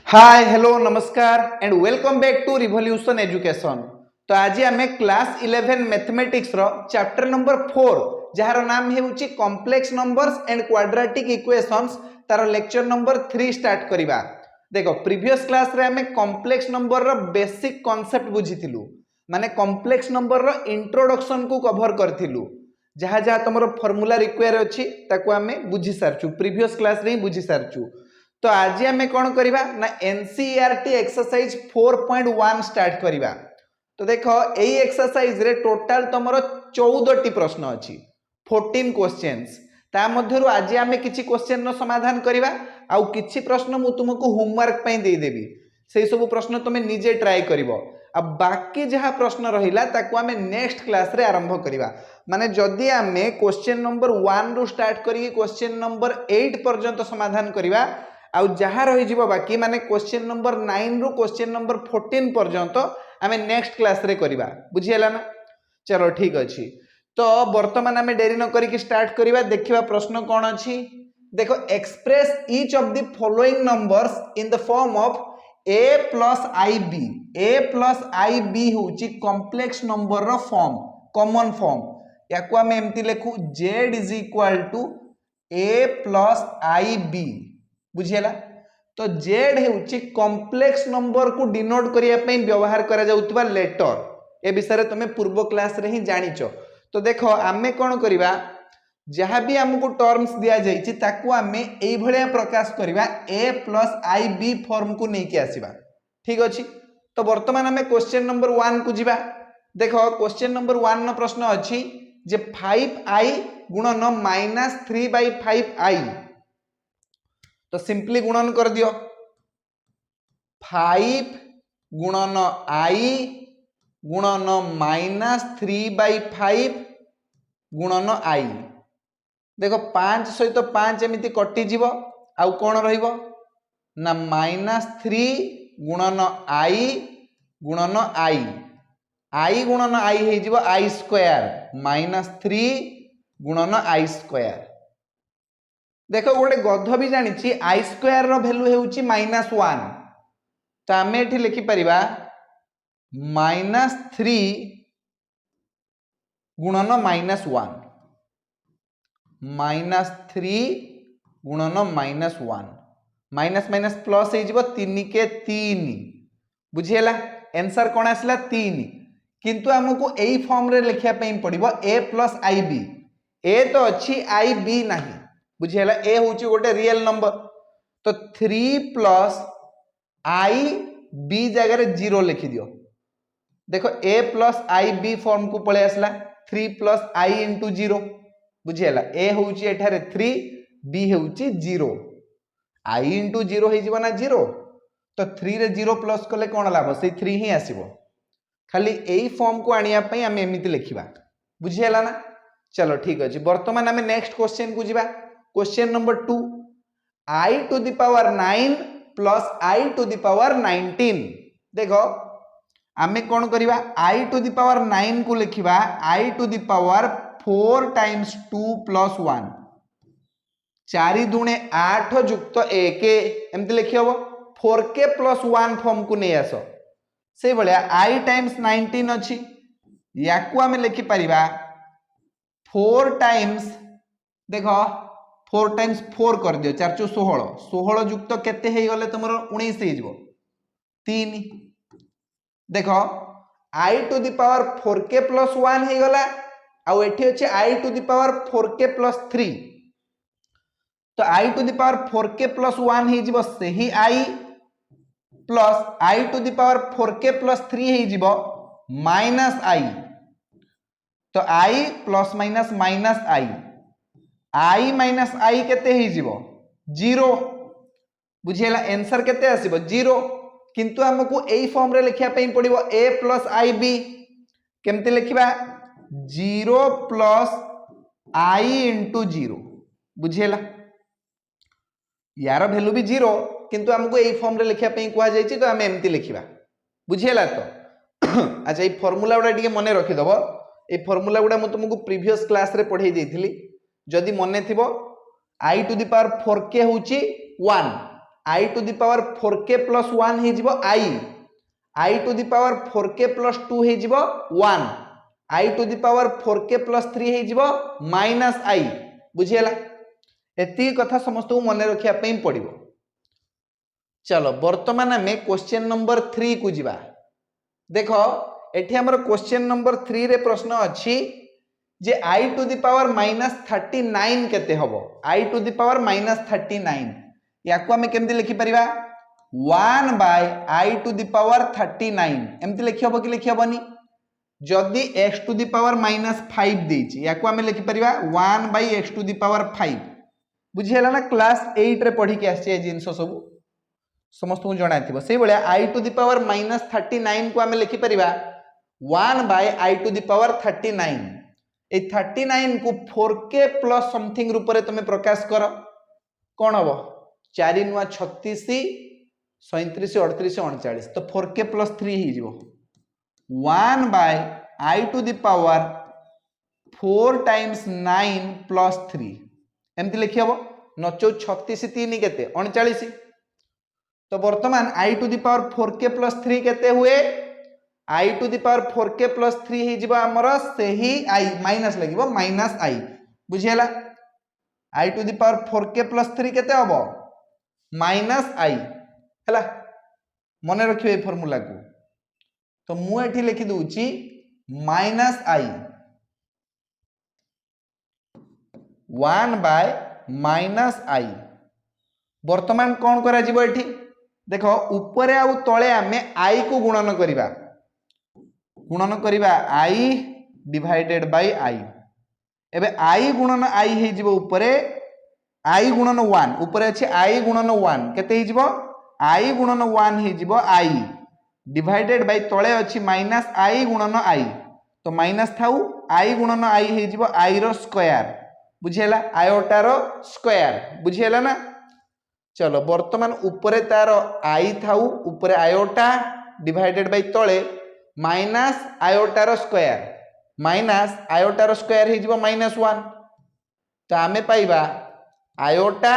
Hi hello नमस्कार and welcome back to revolution education. तो आज आम क्लास 11 मैथमेटिक्स रो चैप्टर नंबर 4 जार नाम है complex numbers and quadratic equations तार लेक्चर नंबर 3 स्टार्ट करिबा। देखो प्रीवियस क्लास रे हमें कॉम्प्लेक्स नंबर रो बेसिक कांसेप्ट बुझिथिलु, माने कॉम्प्लेक्स नंबर रो इंट्रोडक्शन को कवर करथिलु। जहाँ जहाँ तुम फॉर्मूला रिक्वायर अछि ताको हमें बुझी सारछु, प्रीवियस क्लास रे ही बुझी सारछु। तो आज आम कौन करवा ना एनसीईआरटी एक्सरसाइज 4.1 स्टार्ट करवा। तो देख यही एक्सरसाइज रे टोटाल तुम 14 टी प्रश्न अच्छी 14 क्वेश्चंस। ता मध्यरु आज आम किछि क्वेश्चन रो समाधान करवा आउ किछि प्रश्न मु तुमको होमवर्क पई दे देबी, से सब प्रश्न तुम निजे ट्राई करिवो। अब बाकी जहाँ प्रश्न रहिला ताको आम नेक्स्ट क्लास रे आरंभ करवा। माने जदि आम क्वेश्चन नंबर 1 रु स्टार्ट करी क्वेश्चन नंबर 8 पर्यंत समाधान करवा आउ जहाँ रही बाकी माने क्वेश्चन नंबर 9 रु क्वेश्चन नंबर 14 पर्यंत आम नेक्स्ट क्लास रे करवा। बुझीगला ना? चलो ठीक अच्छी। तो वर्तमान आम डेरी न करिक स्टार्ट करवा। देखिबा प्रश्न कौन अच्छी। देखो express each of the following numbers in the form of a plus i b. a plus i b हूँ कॉम्प्लेक्स नंबर रो फॉर्म, कॉमन फॉर्म। या आम एमती लिखू z is equal to a plus i b. बुझीगला? तो z हेउची complex number को डिनोट करिया पई व्यवहार करा जाउतबा लेटर। ए विषय तुम पूर्व क्लास रे ही जानिचो। तो देखो आमे कोन करिवा, जहाँ भी हमको टर्म्स दिया जाइछि ताकू आमे एई भलिया प्रकाश करिवा a plus i b form को नेकी आसीबा। ठीक अछि। तो वर्तमान आमे क्वेश्चन नंबर 1 को जिबा। देखो क्वेश्चन नंबर 1 न प्रश्न अछि जे 5i गुणन -3/5i। तो सिंपली गुणन कर दियो। 5 गुणन i गुणन -3/5 गुणन i। देखो 5 सहित 5 एमिति कटि जीव आउ कोन रहिबो ना -3 गुणन i गुणन i। i गुणन i हे जीव i स्क्वायर -3 गुणन i स्क्वायर। देखो गोटे गध भी जानी आई स्क्वायर रो वैल्यू हेउची -1। तो आम ये लिखि परिबा -3 गुणन -1 -3 गुणन -1 माइनस माइनस प्लस हो 3 के 3। बुझीगला? आंसर कौन आसला 3। किंतु हमको यही फॉर्म रे लिखिया पई पड़िबो a प्लस आई बी। ए तो अच्छी आई बी नहीं। बुझीगला? ए होची गोटे रियल नंबर। तो 3 प्लस आई बी जगह 0 लिखि दियो। देखो a plus i b form को पळे आसला 3 प्लस आई इंटू 0। बुझीगला? a होची एठारे 3, b होची 0। आई इंटू 0 हे जीवना 0। तो 3 रे 0 प्लस कले कोन लाभ, से 3 ही आसीबो। खाली एई फॉर्म को आनिया पई हम एमिति लिखिबा। बुझीगला ना? चलो ठीक अछि। वर्तमान हमें नेक्स्ट क्वेश्चन को जिबा। Question number 2, i to the power 9 plus i to the power 19। देखो आमे कौन करिबा, i टू द पावर 9 को लिखिबा i to the power 4 times 2 plus 1। 4 दुणे 8 जुक्त 1 एमती लिखि हबो। 4k प्लस 1 फॉर्म को नहीं आसो। से भलिया i टाइम्स 19 अछि, याकू आमे लिखि परिबा 4 टाइम्स। देखो 4 टाइम्स 4 कर दियो 4 चो 16। 16 जुक्त केते हे गले तुमरो 19 हे जिवो 3। देखो i to the power 4k plus 1 हे गला आउ एठी अछि i to the power 4k plus 3। तो i to the power 4k plus 1 हे जिवो सेही i plus i to the power 4k plus 3 हे जिवो माइनस i। तो i plus minus minus i minus i केते हे जिवो 0। बुझियला? आंसर केते आसीबो 0। किंतु हमको एई फॉर्म रे लिखिया पई पड़िबो a प्लस आई बी। केमते लिखिबा 0 प्लस i इंटू 0। बुझियला? यार वैल्यू भी 0 किंतु हमको एई फॉर्म रे लिखिया पई कुआ जायछि। तो हम एमती लिखिबा। बुझियला? तो अच्छा ए फार्मूला उडा टिके मने रखि दबो। ए फार्मूला गुडा मैं तुमको प्रीवियस क्लास रे पढ़ाई देथिली। जदि मने थिबो i to the power 4k होची 1, i to the power 4k plus 1 हे जिवो i to the power 4k plus 2 हे जिवो 1 i to the power 4k plus 3 हे जिवो माइनस आई बुझियला एती कथा समस्त को मन रखिया पई पड़िबो। चलो वर्तमान में क्वेश्चन नंबर 3 को जिबा देखो एठी हमर क्वेश्चन नंबर 3 रे प्रश्न अछि जे आई टू दी पावर -39 केते हबो आई टू दी पावर -39 याको हमें केमति लिखि परिबा 1 by i to the power 39 एमति लिखि हबो कि लिखि हबोनी जदि x टू दी पावर -5 देछि याको हमें लिखि परिबा 1 by x to the power 5 बुझियला ना क्लास 8 रे पढी के आछे जिंसो सब समस्त को जणा थिबो सेही बळे आई टू दी पावर -39 को हमें लिखि परिबा 1 by i to the power 39 ए 39 को 4k प्लस समथिंग रूप रे तमे प्रकाश कर कोन हबो 4 नुआ 36 37 38 39 तो 4k प्लस 3 ही जिवो 1 by i to the power 4 times 9 plus 3 एमति लिखि हबो 36 3 केते 39 तो वर्तमान i to the power 4k plus 3 केते हुए i to the power 4k plus 3 ही जिवो हमर सेही आई माइनस लगिवो माइनस आई बुझियला i to the power 4k plus 3 केते हबो माइनस आई हला मने रखियो ए फार्मूला को तो मु एठी लिखि दूची माइनस आई 1 बाय माइनस आई वर्तमान कौन करा जिवो एठी देखो ऊपर आउ तळे आमे आई को गुणन करिबा आई डिवाइडेड बाय आई एबे आई गुणन आई हे जिवो ऊपरे आई गुणन 1 ऊपर अछि आई गुणन 1 केते हे जिवो आई गुणन 1 हे जिवो आई डिवाइडेड बाय तळे अछि माइनस आई गुणन आई तो माइनस थाउ आई गुणन आई हे जिवो आई रो स्क्वायर बुझियला आयोटा रो स्क्वायर बुझियला ना चलो वर्तमान ऊपरे तार आई थाउ ऊपरे आयोटा डिवाइडेड बाय तळे माइनस आयोटा रो स्क्वायर माइनस आयोटा रो स्क्वायर हे जिवो -1 तो आमे पाइबा iota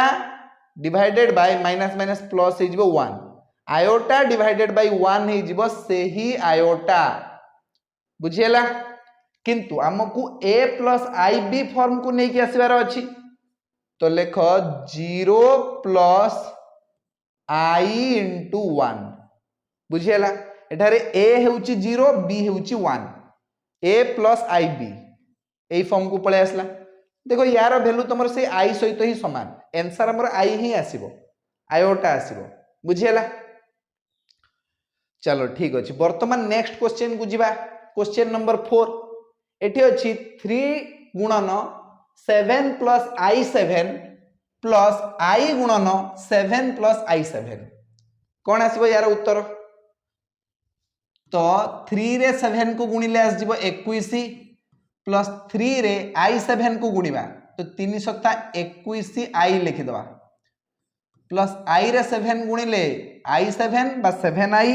divided by minus minus plus हे जिवो 1 आयोटा डिवाइडेड बाय 1 हे जिवो सेही आयोटा बुझियला किंतु हमकु a प्लस ib फॉर्म को नै कि आसीबार अछि तो लेखो 0 प्लस i इंटू 1 बुझियला एठारे a हेउची 0 b हेउची 1 a plus ib AE form को पळे आसला देखो यार वैल्यू तमर से i सहित ही समान आंसर हमर i ही आसीबो आयोटा आसीबो बुझियला चलो ठीक अछि वर्तमान नेक्स्ट क्वेश्चन को जिबा क्वेश्चन नंबर 4 एठी अछि 3 गुणन 7 प्लस i7 प्लस i गुणन 7 प्लस i7 कौन आसीबो यार उत्तर तो 3 रे 7 को गुणिले आस जिवो 21 प्लस 3 रे i7 को गुणिबा तो 3 सत्ता 21 i लिखि दवा प्लस i रे 7 गुणिले i7 बा 7i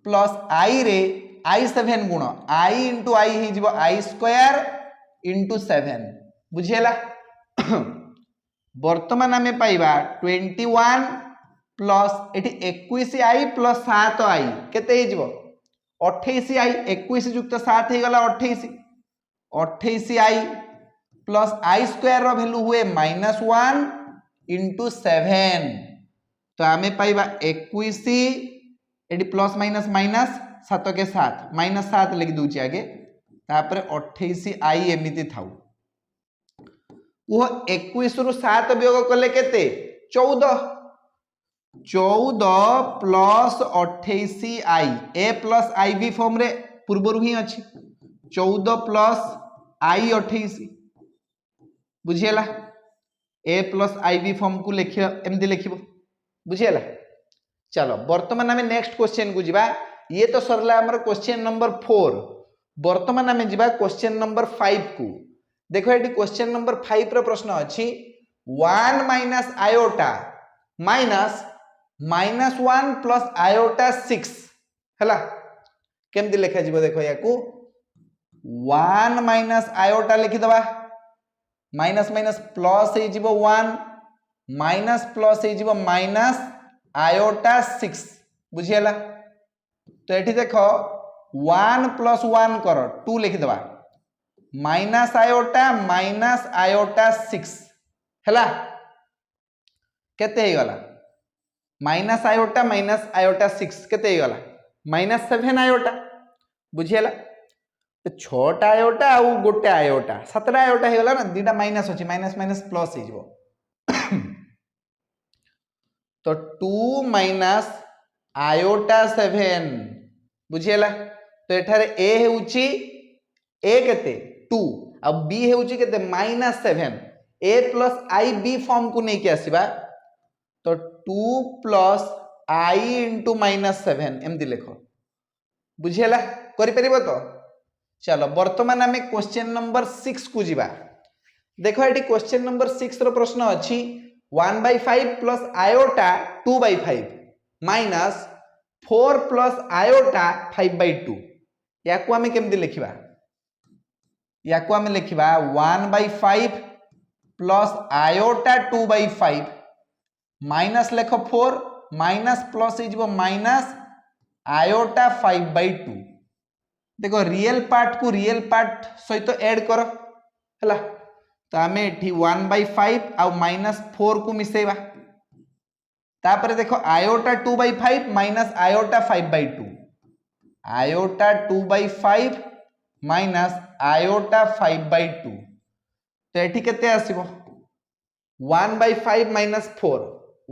प्लस i रे i7 गुण i इंटू i हे जिवो i स्क्वायर इंटू 7 बुझियला वर्तमान हमें पाइबा 21 प्लस एठी 21i प्लस 7i केते हे जिवो 28i 21 युक्त 7 हे गला 28i plus i square root value हुए -1 इंटू 7 तो हमें पाइबा 21 एडी प्लस माइनस माइनस 7 के 7 -7 लिख दूची आगे तापर 28i एमिति थाउ वो 21 रु 7 वियोग कले केते 14 plus 28i a plus ib form रे पूर्व ही अछि 14 plus i 28 बुझियला a plus ib form को लिखियो एमदी लिखिबो बुझियला चलो वर्तमान हमें नेक्स्ट क्वेश्चन को जिबा ये तो सरला हमर क्वेश्चन नंबर 4 वर्तमान हमें जिबा क्वेश्चन नंबर 5 को देखो एटी क्वेश्चन नंबर 5 रो प्रश्न अछि 1 minus iota minus -1 plus iota 6 हला केमति लिखा जिवो देखो याकू 1 माइनस आयोटा लिखि दबा माइनस माइनस प्लस हो 1 माइनस प्लस हो माइनस आयोटा 6 बुझीगला। तो ये देख 1 प्लस 1 कर 2 लिखिदवा माइनस आयोटा 6 है केते ही गला माइनस आयोटा 6 केते ही गला माइनस 7 आयोटा बुझीगला। तो 6टा आयोटा आउ गोटे आयोटा 7टा आयोटा हो गला ना दीटा माइनस अछि माइनस माइनस प्लस हो जिवो तो 2 माइनस आयोटा 7 बुझीगला। तो एठारे ए हेउची ए केते 2 आ बी हेउची केते minus 7 A plus i b form को नहीं के आसीबा तो 2 प्लस आई इंटू माइनस 7 एमती लिख बुझीगला करि परिबो। तो चलो वर्तमान आम क्वेश्चन नंबर 6 को जीवा। देखो ये क्वेश्चन नंबर 6 रो प्रश्न अच्छी 1/5 plus iota 2/5 minus 4 plus iota 5/2 या को आम केमती लिखिबा या को आम लिखिबा 1/5 प्लस आयोटा 2/5 माइनस लेख 4 माइनस प्लस हो माइनस आयोटा 5/2 देखो रियल पार्ट को रियल पार्ट सहित ऐड कर है तो आम ये 1/5 आउ माइनस 4 को मिसेबा तापर देखो iota 2/5 minus iota 5/2 iota 2/5 minus iota 5/2 तो ये केते आसीबो 1/5 minus 4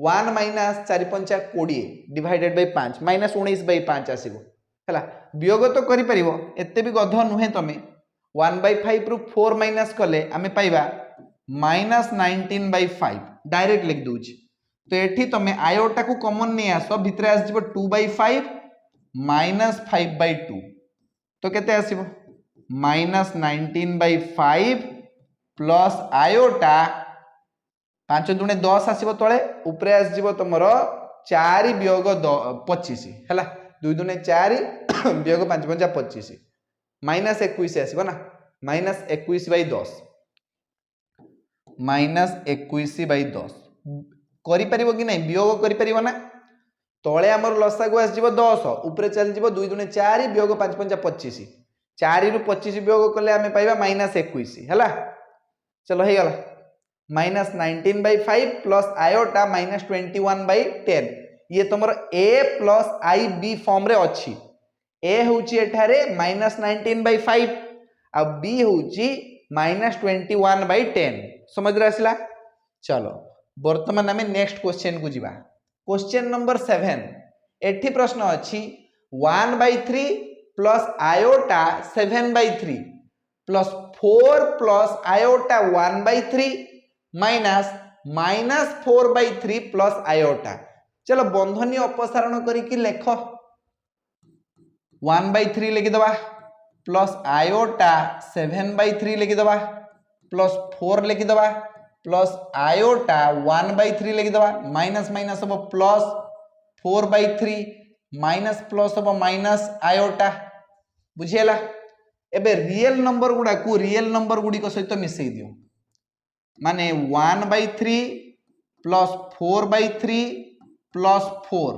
1 minus 4 5 20 divided by 5 minus 19/5 आसीबो है वियोग तो करि परिबो एते भी गध नुहे तमे 1/5 रु 4 माइनस कले आमे पाइबा माइनस 19/5 डायरेक्ट लिख दूची। तो एठी तमे आयोटा को कॉमन नहीं आसो भितरे आस जिवो 2/5 माइनस 5/2 तो केते आसीबो माइनस 19/5 प्लस आयोटा 5 दुणे 10 आसीबो तळे ऊपरे आस जिवो तमरो 4 वियोग 25 हैला 2 दुणे 4 वियोग 5 5 25 माइनस 21 आसीबो ना माइनस 21/10 माइनस 21/10 करि परिबो कि नहीं वियोग करि परिबो ना तळे हमर लसागु आस जिवो 10 ऊपरे चल जिवो 2 दुणे 4 वियोग 5 5 25 4 रु 25 वियोग कले आमे पाइबा माइनस 21 हैला चलो हे गला माइनस 19/5 प्लस आयोटा माइनस 21/10 ये तुमर ए प्लस आई बी फॉर्म रे अच्छी ए होची एठारे माइनस 19/5 आ बी होची माइनस 21/10 समझ रे आसला। चलो वर्तमान आमे नेक्स्ट क्वेश्चन को जीवा क्वेश्चन नंबर 7 एठी प्रश्न अच्छी 1/3 plus iota 7/3 plus 4 plus iota 1/3 minus minus 4/3 plus iota चलो बंधनी अपसारण करिकी लेख 1/3 लिखिदवा प्लस आयोटा 7/3 लिखिदवा प्लस 4 लिखिदवा प्लस आयोटा 1/3 लिखिदवा माइनस माइनस हम प्लस 4/3 माइनस प्लस हम माइनस आयोटा बुझीगला। एबे रियल नंबर गुडा को रियल नंबर गुडी को सहित मिसई दियो माने 1/3 प्लस 4/3 प्लस 4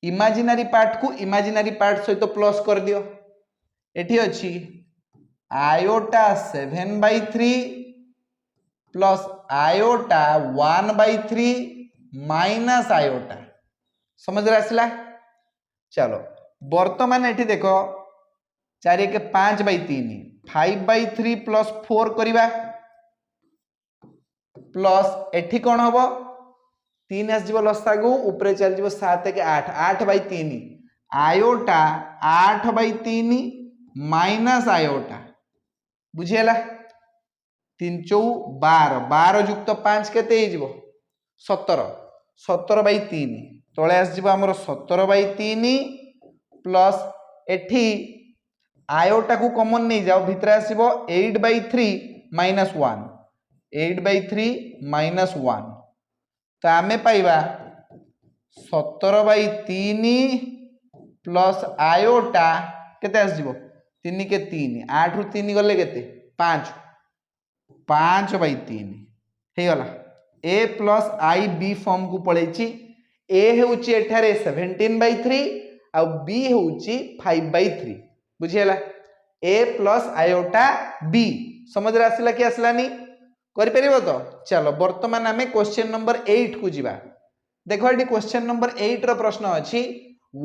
इमेजिनरी पार्ट को इमेजिनरी पार्ट सहित प्लस कर दियो एठी अछि iota 7/3 plus iota 1/3 minus iota समझ रे आसला। चलो वर्तमान एठी देखो 4 के 5/3 5/3 प्लस 4 करिबा प्लस एठी कोन होबो 3 आस जीव लसागु ऊपरे चल जीव 7 के 8 8/3 आयोटा 8/3 माइनस आयोटा बुझीगला 3 4 12 12 युक्त 5 केते हे जीव 17 17/3 तळे आस जीव हमर 17/3 प्लस एठी आयोटा को कॉमन नहीं जाओ भितरे आसीबो 8/3 माइनस 1 8/3 माइनस 1 तो आमे पाइबा 17/3 प्लस आयोटा केते आस जीवो 3 के 3 8 रु 3 गले केते 5 5/3 हे गला a plus i b form को पळेची a हेउची एठारे 17/3 आ b हेउची 5/3 बुझियला a प्लस आयोटा b समझ रे आसिला कि आसलानी करि परिबो तो चलो वर्तमान आमे क्वेश्चन नंबर 8 को जिबा देखो एटी क्वेश्चन नंबर 8 रो प्रश्न अछि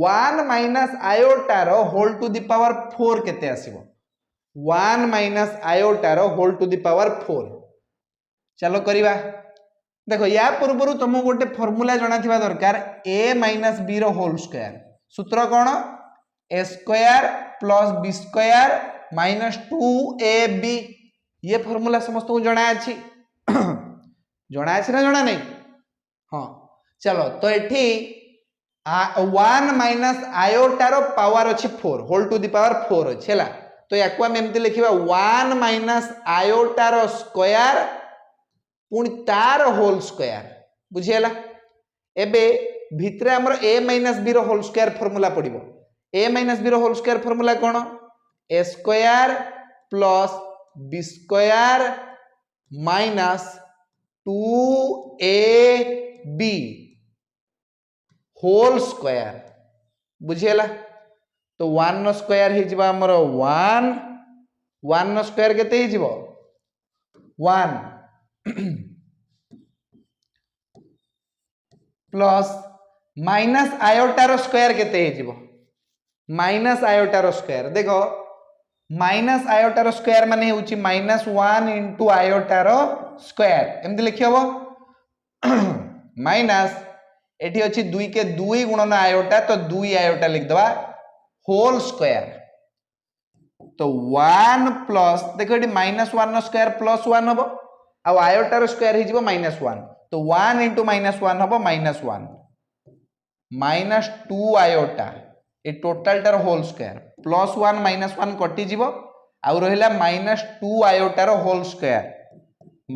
1 माइनस आयोटा रो होल टू द पावर 4 केते आसीबो 1 माइनस आयोटा रो होल टू द पावर 4 चलो करिबा देखो या पूर्व तुम गोटे फॉर्मूला जाना थिबा दरकार a माइनस b रो होल स्क्वायर सूत्र कोन a square plus b square minus 2ab ये फॉर्मूला समस्त को जाना अछि जाना अछि ना जाना नहीं हां चलो तो एठी 1 माइनस आयोटा रो पावर अछि 4 होल टू द पावर 4 अछि हला तो याकू हम एमती लिखिबा 1 माइनस आयोटा रो स्क्वायर पुणी तार होल स्क्वायर बुझियला एबे भितरे हमर a माइनस b रो होल स्क्वायर फार्मूला पडिबो a माइनस b रो होल स्क्वायर फार्मूला कोन a square plus b square minus 2ab whole square बुझियला तो 1 नो स्क्वायर हे जिबा हमर 1 नो स्क्वायर केते हे जिवो 1 प्लस माइनस आयोटा रो स्क्वायर केते हे जिवो माइनस आयोटा रो स्क्वायर देखो माइनस आयोटा रो स्क्वायर माने होची -1 इनटू आयोटा रो स्क्वायर एमति लिखि हबो माइनस एठी अछि 2 के 2 गुणन आयोटा तो 2 आयोटा लिख दबा होल स्क्वायर तो 1 प्लस देखो एठी -1 नो स्क्वायर प्लस 1 हबो आ आयोटा रो स्क्वायर हे जिवो -1 तो 1 इनटू -1 हबो -1 माइनस 2 आयोटा ए टोटल टार होल स्क्वायर प्लस 1 -1 कटि जिवो आ रहिला -2 आयोटा रो होल स्क्वायर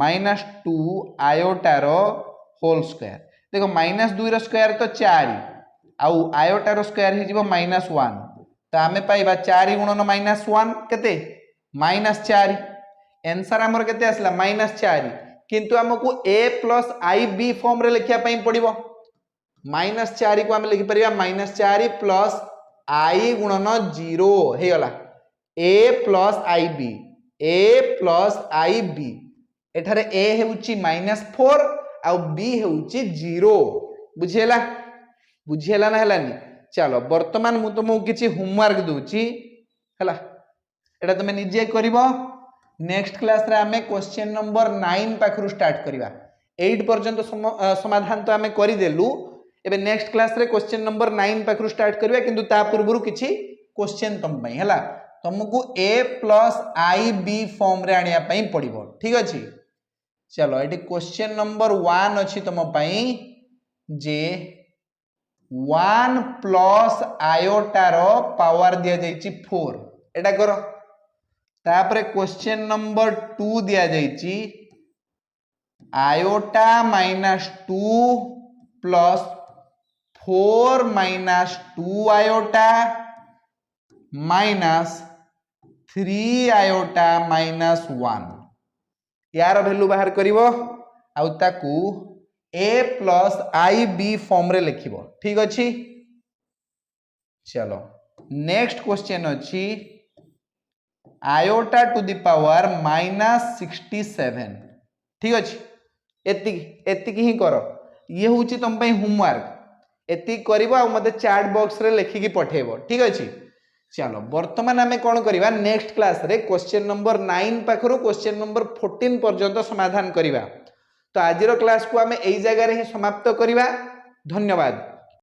-2 आयोटा रो होल स्क्वायर देखो -2 रो स्क्वायर तो 4 आउ आयोटा रो स्क्वायर हे जिवो -1 तो आमे पाइबा 4 गुणन -1 केते -4 आंसर हमर केते आसला -4 किंतु हमको a plus i b form रे लिखिया पई पड़िबो -4 को हम लिखि परिबा -4 प्लस आई गुणन 0 हे गला a प्लस आई बी एठारे a हेउची -4 आ b हेउची 0 बुझियला ना हलानी चलो वर्तमान मु तुमको किछि होमवर्क दूची हला एटा तुमे निजे करिवो नेक्स्ट क्लास रे हमें क्वेश्चन नंबर 9 पाखरु स्टार्ट करिवा 8 पर्यंत समाधान तो हमें करि देलु एबे नेक्स्ट क्लास रे क्वेश्चन नंबर 9 पाखरु स्टार्ट करिवा किंतु ता पूर्वरु किछि क्वेश्चन तुम पई हला तुमको a plus i b form रे आनिया पई पड़िबो ठीक अछि चलो एटी क्वेश्चन नंबर 1 अछि तुम पई जे 1 प्लस आयोटा रो पावर दिया जाईची 4 एटा करो तापरे क्वेश्चन नंबर 2 दिया जाईची iota -2 plus 4 -2 iota minus 3 iota -1 यार वैल्यू बाहर करिवो आउ ताकू a plus i b form रे लिखिबो ठीक अछि चलो नेक्स्ट क्वेश्चन अछि आयोटा टू द पावर -67 ठीक अछि एतिक ही करो ये होची तुम पई होमवर्क एतिक करिवो आ मते चैट बॉक्स रे लिखि की पठेबो ठीक अछि चलो वर्तमान हमें कौन करिवा नेक्स्ट क्लास रे क्वेश्चन नंबर 9 पाखरु क्वेश्चन नंबर 14 पर्यंत समाधान करिवा तो आज क्लास को हमें एई जगह रे ही समाप्त करिवा धन्यवाद।